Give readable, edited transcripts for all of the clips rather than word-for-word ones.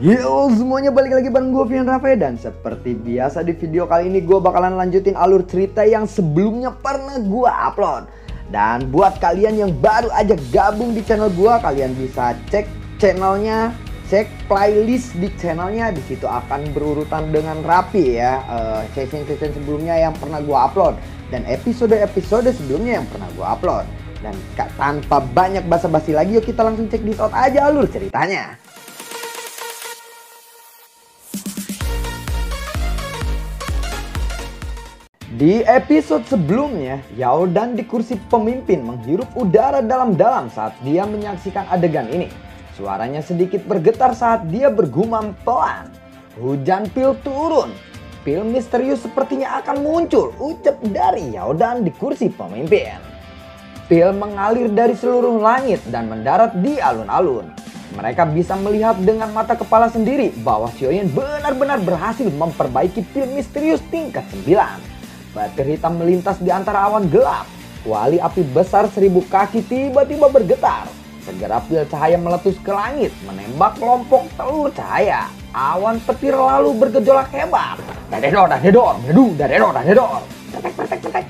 Yo semuanya, balik lagi bareng gue Vian Rafe. Dan seperti biasa di video kali ini gue bakalan lanjutin alur cerita yang sebelumnya pernah gue upload. Dan buat kalian yang baru aja gabung di channel gue, kalian bisa cek channelnya, cek playlist di channelnya. Di situ akan berurutan dengan rapi ya, session-session sebelumnya yang pernah gue upload dan episode-episode sebelumnya yang pernah gue upload. Dan tanpa banyak basa-basi lagi, yuk kita langsung cek out aja alur ceritanya. Di episode sebelumnya, Yaodan di kursi pemimpin menghirup udara dalam-dalam saat dia menyaksikan adegan ini. Suaranya sedikit bergetar saat dia bergumam pelan. Hujan pil turun. Pil misterius sepertinya akan muncul, ucap dari Yaodan di kursi pemimpin. Pil mengalir dari seluruh langit dan mendarat di alun-alun. Mereka bisa melihat dengan mata kepala sendiri bahwa Xiaoyan benar-benar berhasil memperbaiki pil misterius tingkat 9. Batir hitam melintas di antara awan gelap. Kuali api besar 1000 kaki tiba-tiba bergetar. Segera pil cahaya meletus ke langit, menembak kelompok telur cahaya. Awan petir lalu bergejolak hebat. Dadedor, dadedor, medu, dadedor, dadedor. Cetek.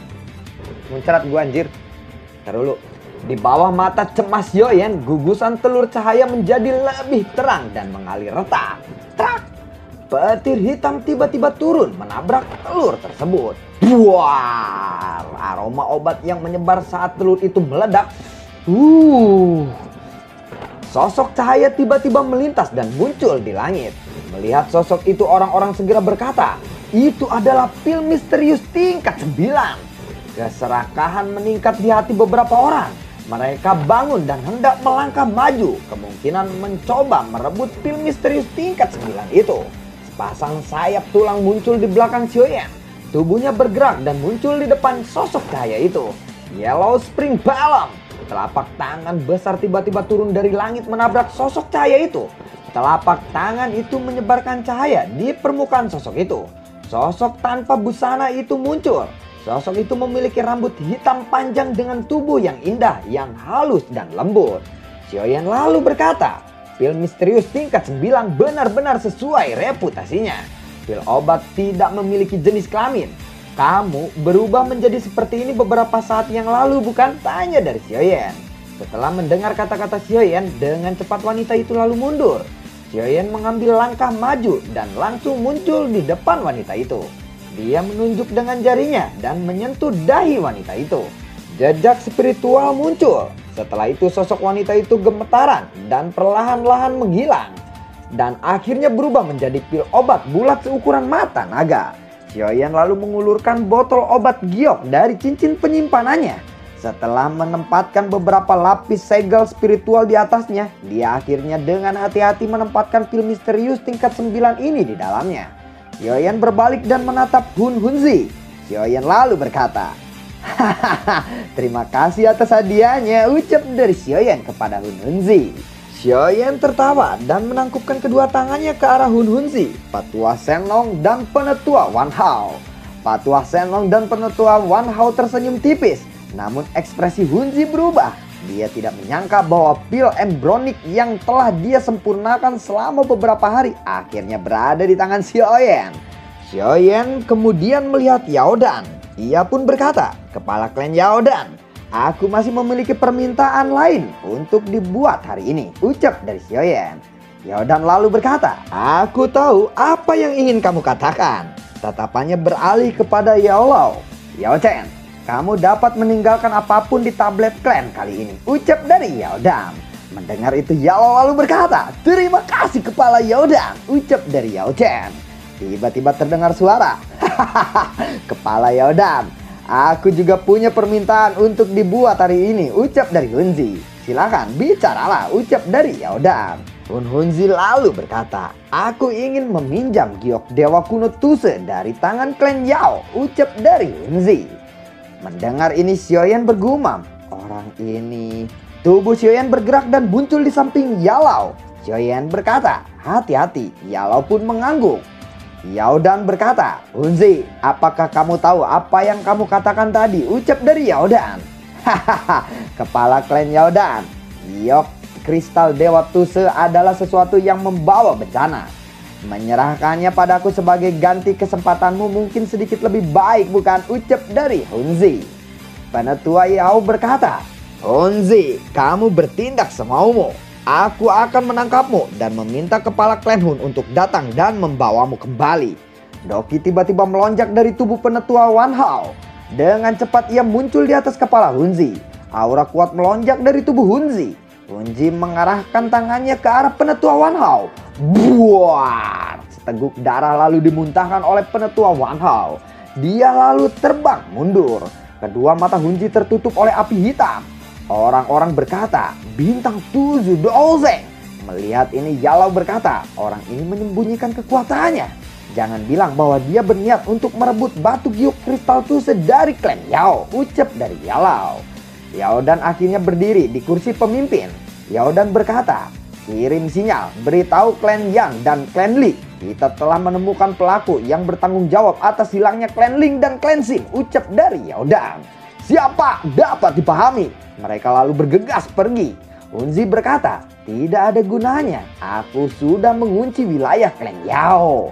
Muncrat gua anjir. Ntar dulu. Di bawah mata cemas Xiaoyan, gugusan telur cahaya menjadi lebih terang dan mengalir retak. Trak. Petir hitam tiba-tiba turun menabrak telur tersebut. Buar! Aroma obat yang menyebar saat telur itu meledak. Sosok cahaya tiba-tiba melintas dan muncul di langit. Melihat sosok itu, orang-orang segera berkata, itu adalah pil misterius tingkat 9. Keserakahan meningkat di hati beberapa orang. Mereka bangun dan hendak melangkah maju, kemungkinan mencoba merebut pil misterius tingkat 9 itu. Sepasang sayap tulang muncul di belakang Xiaoyan. Tubuhnya bergerak dan muncul di depan sosok cahaya itu. Yellow Spring Balm. Telapak tangan besar tiba-tiba turun dari langit menabrak sosok cahaya itu. Telapak tangan itu menyebarkan cahaya di permukaan sosok itu. Sosok tanpa busana itu muncul. Sosok itu memiliki rambut hitam panjang dengan tubuh yang indah, yang halus dan lembut. Xiaoyan lalu berkata, pil misterius tingkat 9 benar-benar sesuai reputasinya. Pil obat tidak memiliki jenis kelamin. Kamu berubah menjadi seperti ini beberapa saat yang lalu bukan? Tanya dari Xiaoyan. Setelah mendengar kata-kata Xiaoyan, dengan cepat wanita itu lalu mundur. Xiaoyan mengambil langkah maju dan langsung muncul di depan wanita itu. Dia menunjuk dengan jarinya dan menyentuh dahi wanita itu. Jejak spiritual muncul. Setelah itu sosok wanita itu gemetaran dan perlahan-lahan menghilang. Dan akhirnya berubah menjadi pil obat bulat seukuran mata naga. Xiaoyan lalu mengulurkan botol obat giok dari cincin penyimpanannya. Setelah menempatkan beberapa lapis segel spiritual di atasnya, dia akhirnya dengan hati-hati menempatkan pil misterius tingkat 9 ini di dalamnya. Xiaoyan berbalik dan menatap Hun Hunzi. Xiaoyan lalu berkata, hahaha, terima kasih atas hadiahnya, ucap dari Xiaoyan kepada Hun Hunzi. Xiaoyan tertawa dan menangkupkan kedua tangannya ke arah Hun Hunzi, Petua Shenlong dan Penetua Wan Hao. Petua Shenlong dan Penetua Wan Hao tersenyum tipis, namun ekspresi Hunzi berubah. Dia tidak menyangka bahwa pil embronik yang telah dia sempurnakan selama beberapa hari akhirnya berada di tangan Xiaoyan. Xiaoyan kemudian melihat Yaodan. Ia pun berkata, kepala klan Yaodan, aku masih memiliki permintaan lain untuk dibuat hari ini, ucap dari Xiaoyan. Yaodan lalu berkata, aku tahu apa yang ingin kamu katakan. Tatapannya beralih kepada Yao Lao. Yao Chen, kamu dapat meninggalkan apapun di tablet klan kali ini, ucap dari Yaodan. Mendengar itu Yao lalu berkata, terima kasih kepala Yaodan, ucap dari Yao Chen. Tiba-tiba terdengar suara, kepala Yaodan, aku juga punya permintaan untuk dibuat hari ini, ucap dari Hunzi. Silakan bicaralah, ucap dari Yaodan. Hunzi lalu berkata, aku ingin meminjam giok dewa kuno Tuse dari tangan klan Yao, ucap dari Hunzi. Mendengar ini Xiaoyan bergumam, orang ini. Tubuh Xiaoyan bergerak dan muncul di samping Yao. Xiaoyan berkata, hati-hati. Yao pun mengangguk. Yaodan berkata, Hunzi, apakah kamu tahu apa yang kamu katakan tadi? Ucap dari Yaodan. Hahaha, kepala klan Yaodan. Giok kristal Dewa Tuse adalah sesuatu yang membawa bencana. Menyerahkannya padaku sebagai ganti kesempatanmu mungkin sedikit lebih baik, bukan? Ucap dari Hunzi. Penatua Yao berkata, Hunzi, kamu bertindak semaumu. Aku akan menangkapmu dan meminta kepala klan Hun untuk datang dan membawamu kembali. Doki tiba-tiba melonjak dari tubuh penatua Wan Hao. Dengan cepat ia muncul di atas kepala Hunzi. Aura kuat melonjak dari tubuh Hunzi. Hunzi mengarahkan tangannya ke arah penatua Wan Hao. Buar! Seteguk darah lalu dimuntahkan oleh penatua Wan Hao. Dia lalu terbang mundur. Kedua mata Hunzi tertutup oleh api hitam. Orang-orang berkata, bintang 7 Dozeng. Melihat ini Yalau berkata, orang ini menyembunyikan kekuatannya. Jangan bilang bahwa dia berniat untuk merebut batu giok kristal Tuse dari klan Yao. Ucap dari Yalau. Yaodan akhirnya berdiri di kursi pemimpin. Yaodan berkata, kirim sinyal, beritahu klan Yang dan klan Li. Kita telah menemukan pelaku yang bertanggung jawab atas hilangnya klan Ling dan klan Xin. Ucap dari Yaodan. Siapa? Dapat dipahami. Mereka lalu bergegas pergi. Hunzi berkata, tidak ada gunanya. Aku sudah mengunci wilayah klan Yao.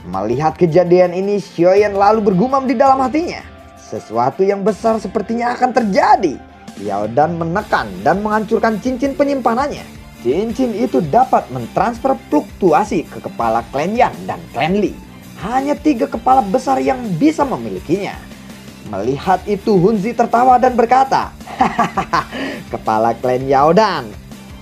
Melihat kejadian ini, Xiaoyan lalu bergumam di dalam hatinya. Sesuatu yang besar sepertinya akan terjadi. Yaodan menekan dan menghancurkan cincin penyimpanannya. Cincin itu dapat mentransfer fluktuasi ke kepala klan Yan dan klan Li. Hanya 3 kepala besar yang bisa memilikinya. Melihat itu Hunzi tertawa dan berkata, hahaha, kepala klan Yaodan.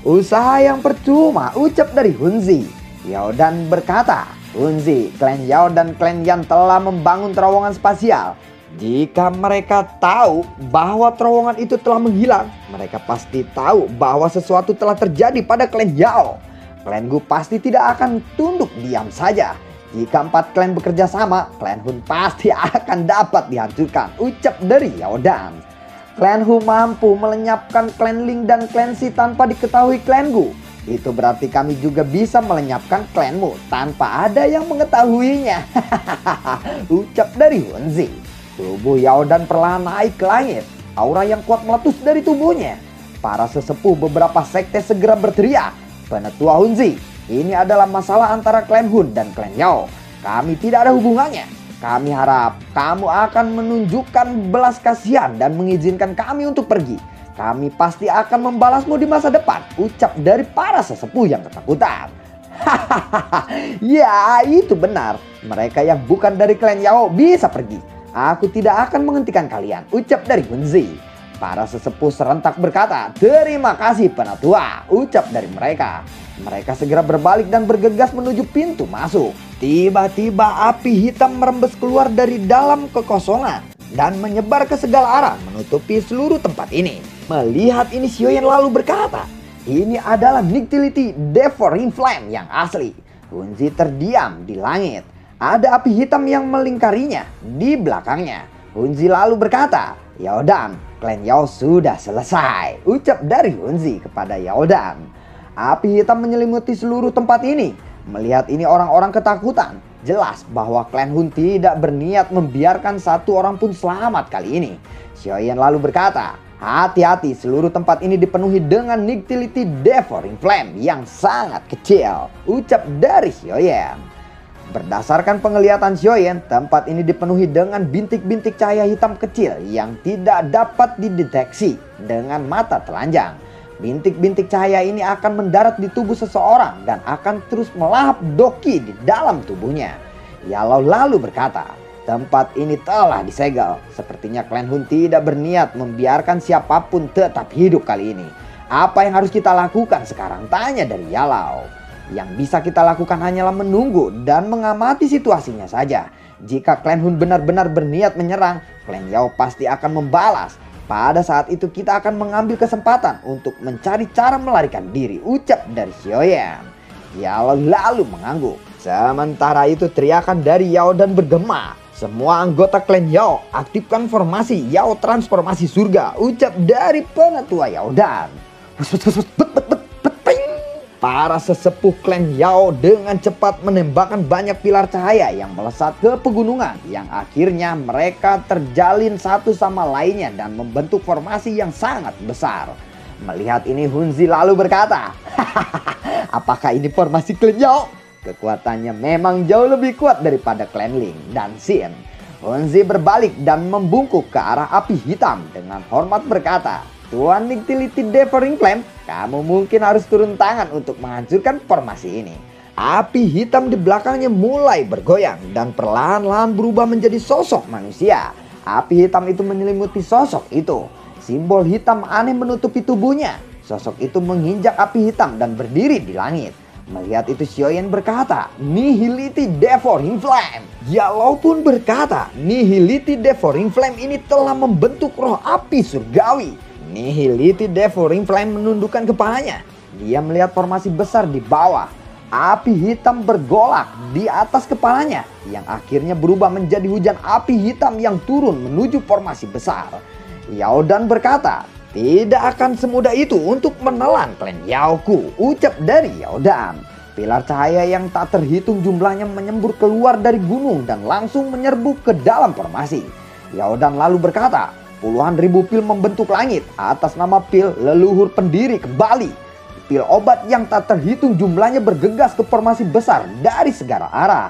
Usaha yang percuma, ucap dari Hunzi. Yaodan berkata, Hunzi, klan Yao dan klan Yan telah membangun terowongan spasial. Jika mereka tahu bahwa terowongan itu telah menghilang, mereka pasti tahu bahwa sesuatu telah terjadi pada klan Yao. Klan Gu pasti tidak akan tunduk diam saja. Jika 4 klan bekerja sama, klan Hun pasti akan dapat dihancurkan. Ucap dari Yaodan. Klan Hu mampu melenyapkan klan Ling dan klan Si tanpa diketahui klan Gu. Itu berarti kami juga bisa melenyapkan klanmu tanpa ada yang mengetahuinya. Ucap dari Hunzi. Tubuh Yaodan perlahan naik ke langit. Aura yang kuat meletus dari tubuhnya. Para sesepuh beberapa sekte segera berteriak. Penatua Hunzi, ini adalah masalah antara klan Hun dan klan Yao. Kami tidak ada hubungannya. Kami harap kamu akan menunjukkan belas kasihan dan mengizinkan kami untuk pergi. Kami pasti akan membalasmu di masa depan. Ucap dari para sesepuh yang ketakutan. Hahaha, ya itu benar. Mereka yang bukan dari klan Yao bisa pergi. Aku tidak akan menghentikan kalian. Ucap dari Hunzi. Para sesepuh serentak berkata, terima kasih penatua. Ucap dari mereka. Mereka segera berbalik dan bergegas menuju pintu masuk. Tiba-tiba api hitam merembes keluar dari dalam kekosongan dan menyebar ke segala arah menutupi seluruh tempat ini. Melihat ini Xiaoyan lalu berkata, ini adalah Nigtility Devouring Flame yang asli. Hunzi terdiam di langit. Ada api hitam yang melingkarinya di belakangnya. Hunzi lalu berkata, Yaodan, klan Yao sudah selesai. Ucap dari Hunzi kepada Yaodan. Api hitam menyelimuti seluruh tempat ini. Melihat ini orang-orang ketakutan. Jelas bahwa klan Hun tidak berniat membiarkan satu orang pun selamat kali ini. Xiaoyan lalu berkata, hati-hati, seluruh tempat ini dipenuhi dengan Nigtility Devouring Flame yang sangat kecil. Ucap dari Xiaoyan. Berdasarkan penglihatan Xiaoyan, tempat ini dipenuhi dengan bintik-bintik cahaya hitam kecil yang tidak dapat dideteksi dengan mata telanjang. Bintik-bintik cahaya ini akan mendarat di tubuh seseorang dan akan terus melahap doki di dalam tubuhnya. Yalau lalu berkata, tempat ini telah disegel. Sepertinya klan Hun tidak berniat membiarkan siapapun tetap hidup kali ini. Apa yang harus kita lakukan sekarang? Tanya dari Yalau. Yang bisa kita lakukan hanyalah menunggu dan mengamati situasinya saja. Jika klan Hun benar-benar berniat menyerang, klan Yao pasti akan membalas. Pada saat itu kita akan mengambil kesempatan untuk mencari cara melarikan diri. Ucap dari Xiaoyan. Yao lalu mengangguk. Sementara itu teriakan dari Yao dan bergema. Semua anggota klan Yao aktifkan formasi Yao transformasi surga. Ucap dari penatua Yao dan para sesepuh klan Yao dengan cepat menembakkan banyak pilar cahaya yang melesat ke pegunungan, yang akhirnya mereka terjalin satu sama lainnya dan membentuk formasi yang sangat besar. Melihat ini Hunzi lalu berkata, apakah ini formasi klan Yao? Kekuatannya memang jauh lebih kuat daripada klan Ling dan Xin. Hunzi berbalik dan membungkuk ke arah api hitam dengan hormat berkata, Tuan Utility Devouring Flame, kamu mungkin harus turun tangan untuk menghancurkan formasi ini. Api hitam di belakangnya mulai bergoyang dan perlahan-lahan berubah menjadi sosok manusia. Api hitam itu menyelimuti sosok itu. Simbol hitam aneh menutupi tubuhnya. Sosok itu menginjak api hitam dan berdiri di langit. Melihat itu Xiaoyan berkata, Nihility Devouring Flame. Yao pun berkata, Nihility Devouring Flame ini telah membentuk roh api surgawi. Nihility Devouring Flame menundukkan kepalanya. Dia melihat formasi besar di bawah. Api hitam bergolak di atas kepalanya yang akhirnya berubah menjadi hujan api hitam yang turun menuju formasi besar. Yao Dan berkata, tidak akan semudah itu untuk menelan klan Yaoku, ucap dari Yao Dan. Pilar cahaya yang tak terhitung jumlahnya menyembur keluar dari gunung dan langsung menyerbu ke dalam formasi. Yao Dan lalu berkata, puluhan ribu pil membentuk langit atas nama pil leluhur pendiri kembali. Pil obat yang tak terhitung jumlahnya bergegas ke formasi besar dari segala arah.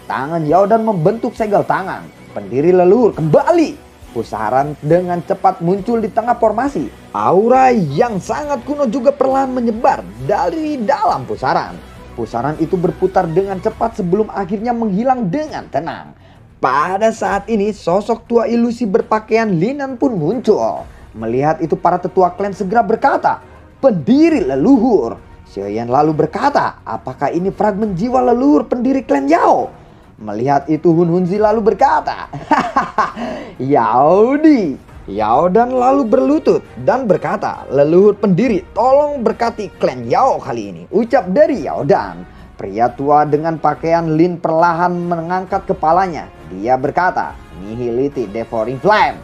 Tangan Yao Dan membentuk segel tangan. Pendiri leluhur kembali. Pusaran dengan cepat muncul di tengah formasi. Aura yang sangat kuno juga perlahan menyebar dari dalam pusaran. Pusaran itu berputar dengan cepat sebelum akhirnya menghilang dengan tenang. Pada saat ini sosok tua ilusi berpakaian linen pun muncul. Melihat itu para tetua klan segera berkata, pendiri leluhur. Xiaoyan lalu berkata, apakah ini fragmen jiwa leluhur pendiri klan Yao? Melihat itu Hunzi lalu berkata, Yaudi. Yao Dan lalu berlutut dan berkata, leluhur pendiri tolong berkati klan Yao kali ini, ucap dari Yao Dan. Pria tua dengan pakaian lin perlahan mengangkat kepalanya. Dia berkata, Nihility Devouring Flame.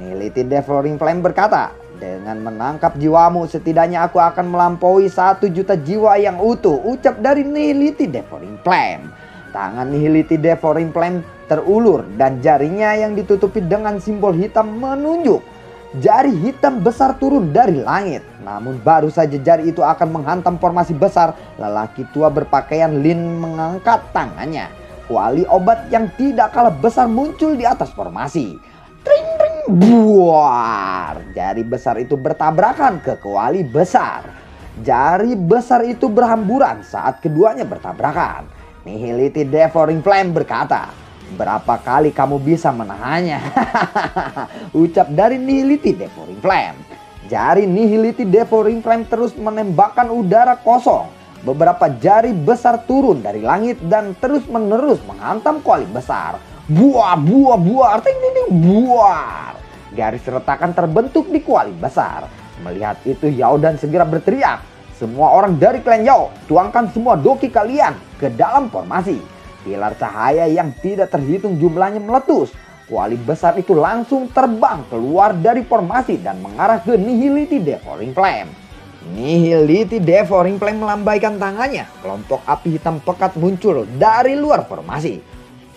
Nihility Devouring Flame berkata, dengan menangkap jiwamu setidaknya aku akan melampaui 1 juta jiwa yang utuh, ucap dari Nihility Devouring Flame. Tangan Nihility Devouring Flame terulur dan jarinya yang ditutupi dengan simbol hitam menunjuk. Jari hitam besar turun dari langit. Namun baru saja jari itu akan menghantam formasi besar, lelaki tua berpakaian lin mengangkat tangannya. Kuali obat yang tidak kalah besar muncul di atas formasi. Tring tring buar. Jari besar itu bertabrakan ke kuali besar. Jari besar itu berhamburan saat keduanya bertabrakan. Nihility Devouring Flame berkata, berapa kali kamu bisa menahannya? Ucap dari Nihility Devouring Flame. Jari Nihility Devouring Flame terus menembakkan udara kosong. Beberapa jari besar turun dari langit dan terus menerus menghantam kuali besar. Buar, buar, buar, ting ting ting, buar. Garis retakan terbentuk di kuali besar. Melihat itu Yao Dan segera berteriak, semua orang dari klan Yao, tuangkan semua doki kalian ke dalam formasi. Pilar cahaya yang tidak terhitung jumlahnya meletus. Kuali besar itu langsung terbang keluar dari formasi dan mengarah ke Nihility Devouring Flame. Nihility Devouring Flame melambaikan tangannya. Kelompok api hitam pekat muncul dari luar formasi.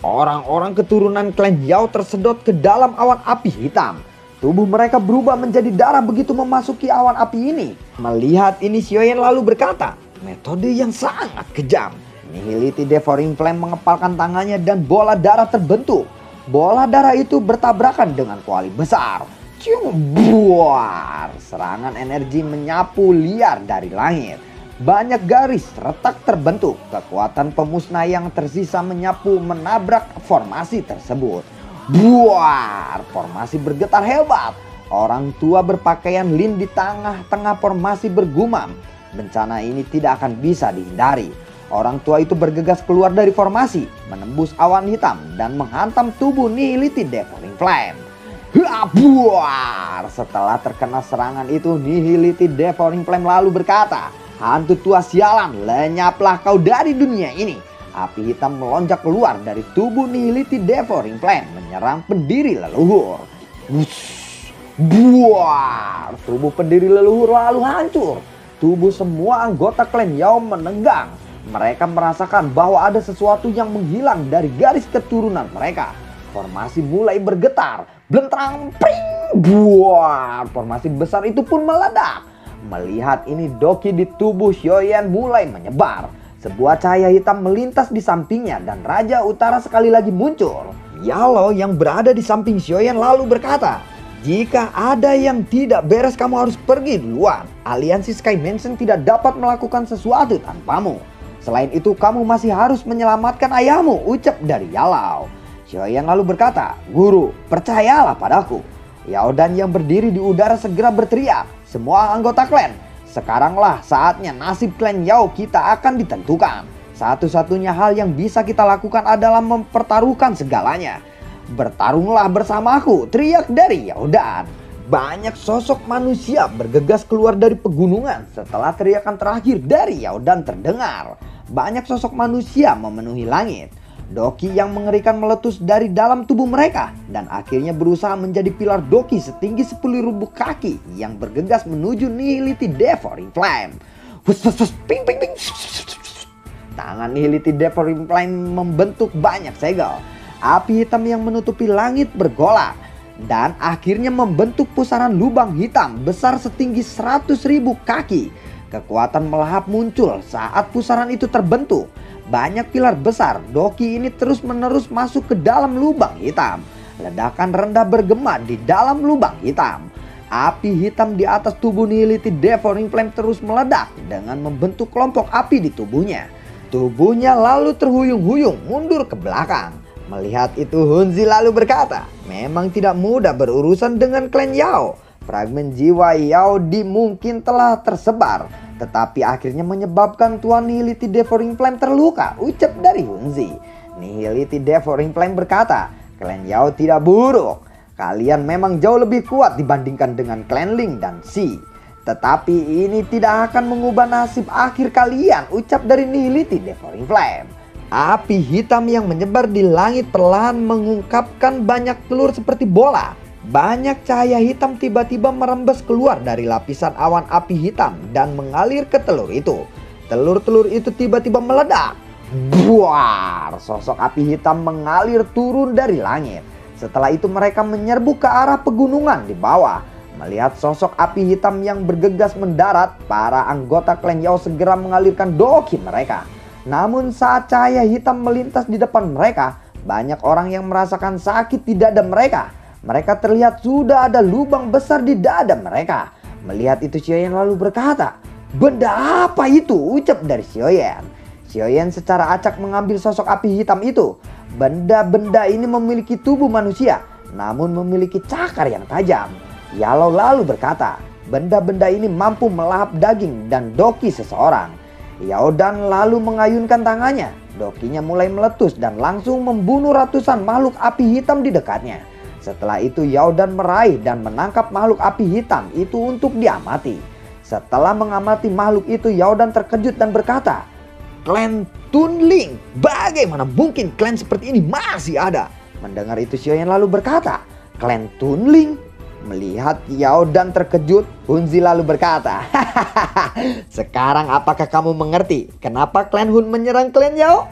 Orang-orang keturunan klan Yao tersedot ke dalam awan api hitam. Tubuh mereka berubah menjadi darah begitu memasuki awan api ini. Melihat ini Xiaoyan lalu berkata, metode yang sangat kejam. Nihility Devouring Flame mengepalkan tangannya dan bola darah terbentuk. Bola darah itu bertabrakan dengan kuali besar. Cium buar. Serangan energi menyapu liar dari langit. Banyak garis retak terbentuk. Kekuatan pemusnah yang tersisa menyapu menabrak formasi tersebut. Buar. Formasi bergetar hebat. Orang tua berpakaian lin di tengah-tengah formasi bergumam. Bencana ini tidak akan bisa dihindari. Orang tua itu bergegas keluar dari formasi, menembus awan hitam dan menghantam tubuh Nihility Devouring Flame. Buar. Setelah terkena serangan itu, Nihility Devouring Flame lalu berkata, hantu tua sialan, lenyaplah kau dari dunia ini. Api hitam melonjak keluar dari tubuh Nihility Devouring Flame, menyerang pendiri leluhur. Buar. Tubuh pendiri leluhur lalu hancur. Tubuh semua anggota klan Yao menegang. Mereka merasakan bahwa ada sesuatu yang menghilang dari garis keturunan mereka. Formasi mulai bergetar. Blentrang, pring, buar. Formasi besar itu pun meledak. Melihat ini, Doki di tubuh Xiaoyan mulai menyebar. Sebuah cahaya hitam melintas di sampingnya dan Raja Utara sekali lagi muncul. Yalo yang berada di samping Xiaoyan lalu berkata, "Jika ada yang tidak beres, kamu harus pergi duluan. Aliansi Sky Mansion tidak dapat melakukan sesuatu tanpamu. Selain itu, kamu masih harus menyelamatkan ayahmu," ucap dari Yalo. Xiaoyan lalu berkata, "Guru, percayalah padaku." Yaodan yang berdiri di udara segera berteriak, "Semua anggota klan, sekaranglah saatnya nasib klan Yao kita akan ditentukan. Satu-satunya hal yang bisa kita lakukan adalah mempertaruhkan segalanya. Bertarunglah bersamaku," teriak dari Yaodan. Banyak sosok manusia bergegas keluar dari pegunungan setelah teriakan terakhir dari Yaodan terdengar. Banyak sosok manusia memenuhi langit. Doki yang mengerikan meletus dari dalam tubuh mereka dan akhirnya berusaha menjadi pilar Doki setinggi 10.000 kaki yang bergegas menuju Nihility Devouring Flame. Ping, ping, ping. Tangan Nihility Devouring Flame membentuk banyak segel. Api hitam yang menutupi langit bergolak dan akhirnya membentuk pusaran lubang hitam besar setinggi 100.000 kaki. Kekuatan melahap muncul saat pusaran itu terbentuk. Banyak pilar besar Doki ini terus-menerus masuk ke dalam lubang hitam. Ledakan rendah bergema di dalam lubang hitam. Api hitam di atas tubuh Nihility Devouring Flame terus meledak dengan membentuk kelompok api di tubuhnya. Tubuhnya lalu terhuyung-huyung mundur ke belakang. Melihat itu, Hunzi lalu berkata, "Memang tidak mudah berurusan dengan klan Yao. Fragmen jiwa Yao Di mungkin telah tersebar, tetapi akhirnya menyebabkan Tuan Nihility Devouring Flame terluka," ucap dari Hunzi. Nihility Devouring Flame berkata, "Klan Yao tidak buruk. Kalian memang jauh lebih kuat dibandingkan dengan klan Ling dan Xi. Tetapi ini tidak akan mengubah nasib akhir kalian," ucap dari Nihility Devouring Flame. Api hitam yang menyebar di langit perlahan mengungkapkan banyak telur seperti bola. Banyak cahaya hitam tiba-tiba merembes keluar dari lapisan awan api hitam dan mengalir ke telur itu. Telur-telur itu tiba-tiba meledak. Buar! Sosok api hitam mengalir turun dari langit. Setelah itu mereka menyerbu ke arah pegunungan di bawah. Melihat sosok api hitam yang bergegas mendarat, para anggota klan Yao segera mengalirkan doki mereka. Namun saat cahaya hitam melintas di depan mereka, banyak orang yang merasakan sakit di dada mereka. Mereka terlihat sudah ada lubang besar di dada mereka. Melihat itu, Xiaoyan lalu berkata, "Benda apa itu?" ucap dari Xiaoyan. Xiaoyan secara acak mengambil sosok api hitam itu. Benda-benda ini memiliki tubuh manusia, namun memiliki cakar yang tajam. Yalo lalu berkata, "Benda-benda ini mampu melahap daging dan doki seseorang." Yaodan lalu mengayunkan tangannya. Dokinya mulai meletus dan langsung membunuh ratusan makhluk api hitam di dekatnya. Setelah itu Yaodan meraih dan menangkap makhluk api hitam itu untuk diamati. Setelah mengamati makhluk itu, Yaodan terkejut dan berkata, "Klan Tunling, bagaimana mungkin klan seperti ini masih ada?" Mendengar itu Xiaoyan lalu berkata, "Klan Tunling?" Melihat Yaodan terkejut, Hunzi lalu berkata, "Hahaha, sekarang apakah kamu mengerti kenapa klan Hun menyerang klan Yao?"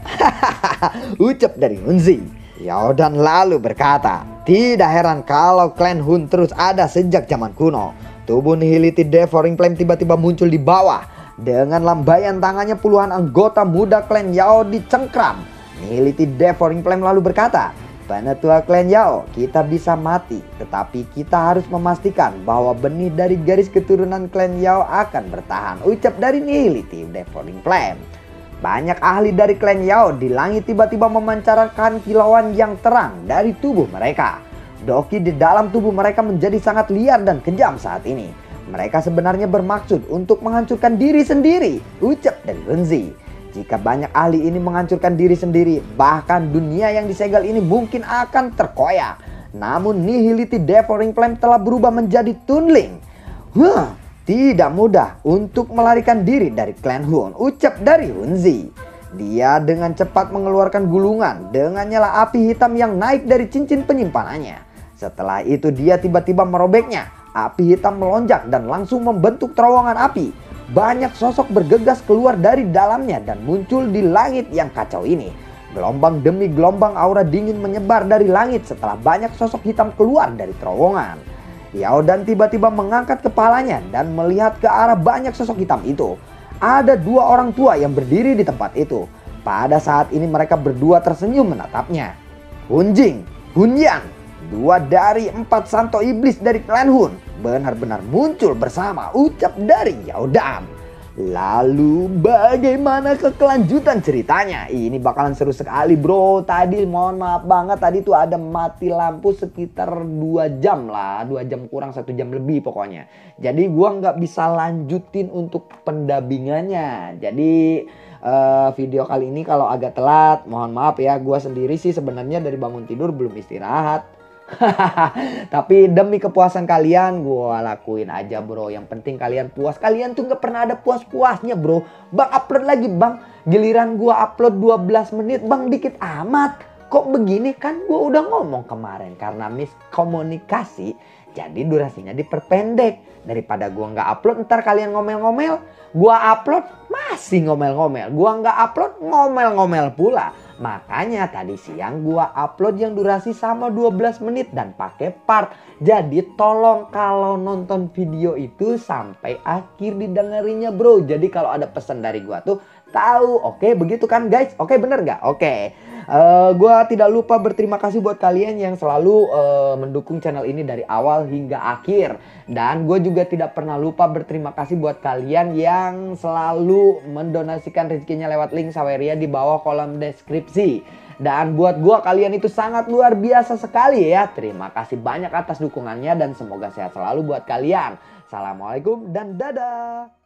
ucap dari Hunzi. Yaodan lalu berkata, "Tidak heran kalau klan Hun terus ada sejak zaman kuno." Tubuh Nihility Devouring Flame tiba-tiba muncul di bawah. Dengan lambaian tangannya puluhan anggota muda klan Yao dicengkram. Nihility Devouring Flame lalu berkata, "Penetua klan Yao, kita bisa mati, tetapi kita harus memastikan bahwa benih dari garis keturunan klan Yao akan bertahan," ucap dari Nihility Devouring Flame. Banyak ahli dari klan Yao di langit tiba-tiba memancarkan kilauan yang terang dari tubuh mereka. Doki di dalam tubuh mereka menjadi sangat liar dan kejam saat ini. Mereka sebenarnya bermaksud untuk menghancurkan diri sendiri, ucap dari Hunzi. Jika banyak ahli ini menghancurkan diri sendiri, bahkan dunia yang disegel ini mungkin akan terkoyak. Namun Nihility Devouring Flame telah berubah menjadi Tunling. Tidak mudah untuk melarikan diri dari klan Hun, ucap dari Hunzi. Dia dengan cepat mengeluarkan gulungan dengan nyala api hitam yang naik dari cincin penyimpanannya. Setelah itu dia tiba-tiba merobeknya. Api hitam melonjak dan langsung membentuk terowongan api. Banyak sosok bergegas keluar dari dalamnya dan muncul di langit yang kacau ini. Gelombang demi gelombang aura dingin menyebar dari langit setelah banyak sosok hitam keluar dari terowongan. Yaodan tiba-tiba mengangkat kepalanya dan melihat ke arah banyak sosok hitam itu. Ada 2 orang tua yang berdiri di tempat itu. Pada saat ini mereka berdua tersenyum menatapnya. Hunjing, Hunyan, 2 dari 4 santo iblis dari klan Hun benar-benar muncul bersama, ucap dari Yaodan. Lalu bagaimana kelanjutan ceritanya? Ini bakalan seru sekali bro. Tadi mohon maaf banget, tadi tuh ada mati lampu sekitar 2 jam lah. 2 jam kurang 1 jam lebih pokoknya. Jadi gua nggak bisa lanjutin untuk pendabingannya. Jadi video kali ini kalau agak telat mohon maaf ya. Gua sendiri sih sebenarnya dari bangun tidur belum istirahat. Tapi demi kepuasan kalian gua lakuin aja bro. Yang penting kalian puas. Kalian tuh gak pernah ada puas-puasnya bro. Bang upload lagi bang. Giliran gua upload 12 menit bang, dikit amat. Kok begini? Kan gua udah ngomong kemarin. Karena miskomunikasi jadi durasinya diperpendek. Daripada gua gak upload ntar kalian ngomel-ngomel. Gua upload masih ngomel-ngomel. Gua gak upload ngomel-ngomel pula. Makanya tadi siang gua upload yang durasi sama 12 menit dan pakai part. Jadi tolong kalau nonton video itu sampai akhir didengerinnya bro. Jadi kalau ada pesan dari gua tuh tahu. Oke begitu kan guys? Oke bener nggak? Oke. Gua tidak lupa berterima kasih buat kalian yang selalu mendukung channel ini dari awal hingga akhir. Dan gue juga tidak pernah lupa berterima kasih buat kalian yang selalu mendonasikan rezekinya lewat link Saweria di bawah kolom deskripsi. Dan buat gue kalian itu sangat luar biasa sekali ya. Terima kasih banyak atas dukungannya dan semoga sehat selalu buat kalian. Assalamualaikum dan dadah.